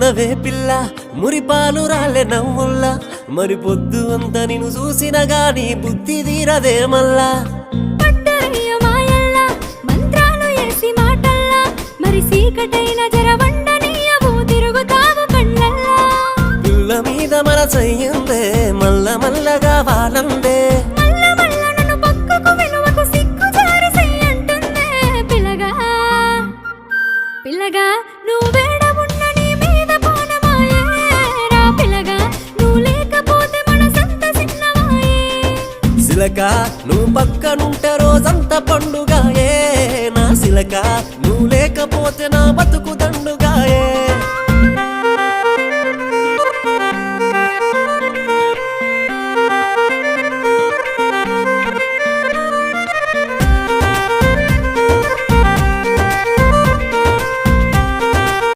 ఉన్నవే పిల్ల మురిపాలు రాలే నవ్వుల్లా మరి పొద్దు అంత నిన్ను చూసిన గాని బుద్ధి తీరదే మల్లా మంత్రాలు ఏసి మాటల్లా మరి సీకటైన జరవండనీయవు తిరుగుతావు కళ్ళల్లా పిల్ల మీద మనసయ్యిందే మల్ల మల్లగా వాలందే పిల్లగా నువ్వేడ ఉన్న నీ మీద పోనమాయే రా పిల్లగా నువ్వు లేకపోతే మనసంత చిన్నవాయే సిలక నువ్వు పక్కనుంటే రోజంత పండుగాయే నా సిలక నువ్వు లేకపోతే నా బతుకు దండుగా